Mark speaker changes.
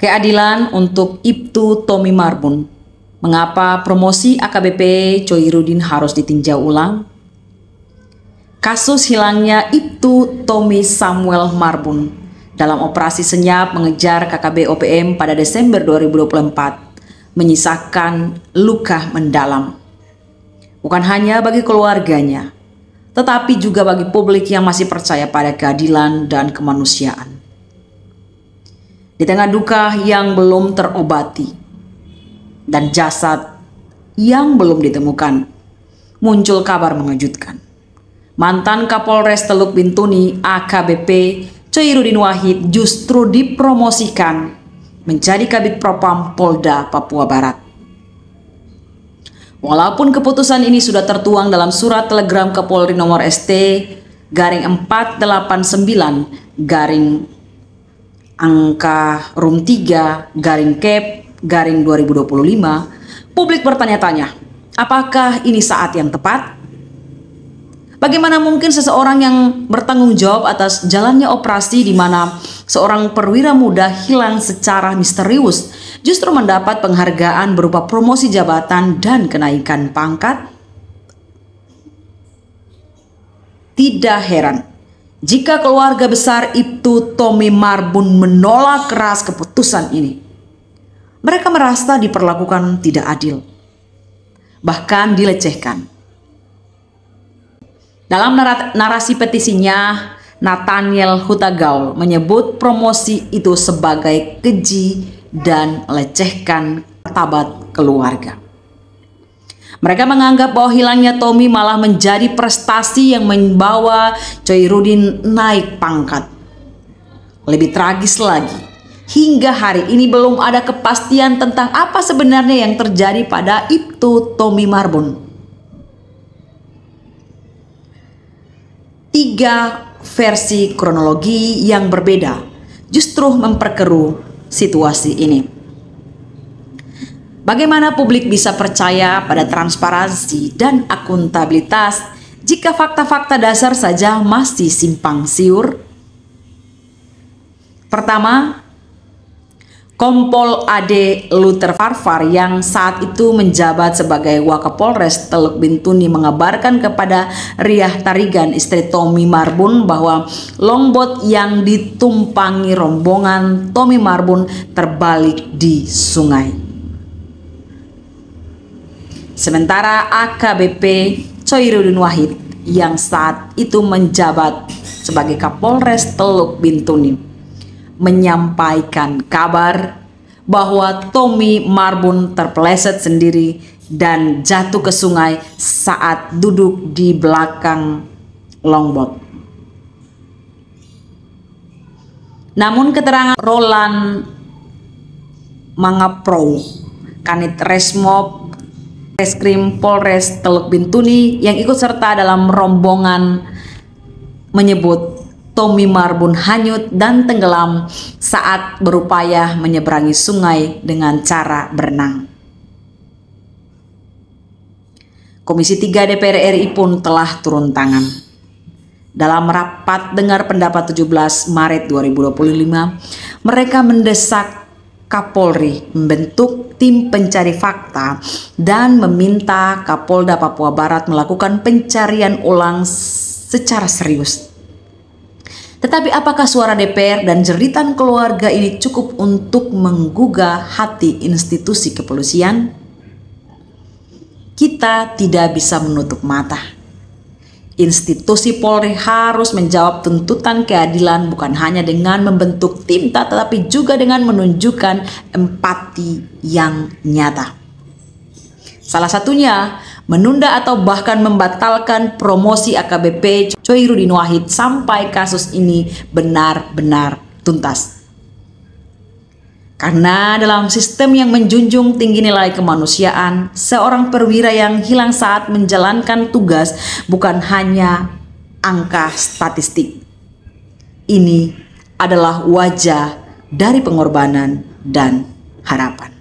Speaker 1: Keadilan untuk Ibtu Tommy Marbun. Mengapa promosi AKBP Choirudin harus ditinjau ulang? Kasus hilangnya Ibtu Tommy Samuel Marbun dalam operasi senyap mengejar KKB OPM pada Desember 2024 menyisakan luka mendalam. Bukan hanya bagi keluarganya, tetapi juga bagi publik yang masih percaya pada keadilan dan kemanusiaan. Di tengah duka yang belum terobati dan jasad yang belum ditemukan, muncul kabar mengejutkan. Mantan Kapolres Teluk Bintuni AKBP Choirudin Wahid justru dipromosikan menjadi Kabid Propam Polda Papua Barat. Walaupun keputusan ini sudah tertuang dalam surat telegram Kapolri nomor ST/489/3/Kep/2025, publik bertanya-tanya, apakah ini saat yang tepat? Bagaimana mungkin seseorang yang bertanggung jawab atas jalannya operasi di mana seorang perwira muda hilang secara misterius justru mendapat penghargaan berupa promosi jabatan dan kenaikan pangkat? Tidak heran jika keluarga besar Ibtu Tommy Marbun menolak keras keputusan ini. Mereka merasa diperlakukan tidak adil, bahkan dilecehkan. Dalam narasi petisinya, Nathaniel Hutagaul menyebut promosi itu sebagai keji dan melecehkan martabat keluarga. Mereka menganggap bahwa hilangnya Tommy malah menjadi prestasi yang membawa Choirudin naik pangkat. Lebih tragis lagi, hingga hari ini belum ada kepastian tentang apa sebenarnya yang terjadi pada Ibtu Tommy Marbun. 3 versi kronologi yang berbeda justru memperkeruh situasi ini. Bagaimana publik bisa percaya pada transparansi dan akuntabilitas jika fakta-fakta dasar saja masih simpang siur? Pertama, Kompol AD Luther Farfar yang saat itu menjabat sebagai Wakapolres Teluk Bintuni mengabarkan kepada Riah Tarigan, istri Tommy Marbun, bahwa longboat yang ditumpangi rombongan Tommy Marbun terbalik di sungai. Sementara AKBP Choirudin Wahid yang saat itu menjabat sebagai Kapolres Teluk Bintuni menyampaikan kabar bahwa Tommy Marbun terpeleset sendiri dan jatuh ke sungai saat duduk di belakang longboat. Namun keterangan Roland Mangapro, Kanit Resmob Reskrim Polres Teluk Bintuni yang ikut serta dalam rombongan menyebut Tommy Marbun hanyut dan tenggelam saat berupaya menyeberangi sungai dengan cara berenang. Komisi 3 DPR RI pun telah turun tangan. Dalam rapat dengar pendapat 17 Maret 2025, mereka mendesak Kapolri membentuk tim pencari fakta dan meminta Kapolda Papua Barat melakukan pencarian ulang secara serius. Tetapi apakah suara DPR dan jeritan keluarga ini cukup untuk menggugah hati institusi kepolisian? Kita tidak bisa menutup mata. Institusi Polri harus menjawab tuntutan keadilan bukan hanya dengan membentuk tim, tetapi juga dengan menunjukkan empati yang nyata. Salah satunya menunda atau bahkan membatalkan promosi AKBP Choirudin Wahid sampai kasus ini benar-benar tuntas. Karena dalam sistem yang menjunjung tinggi nilai kemanusiaan, seorang perwira yang hilang saat menjalankan tugas bukan hanya angka statistik. Ini adalah wajah dari pengorbanan dan harapan.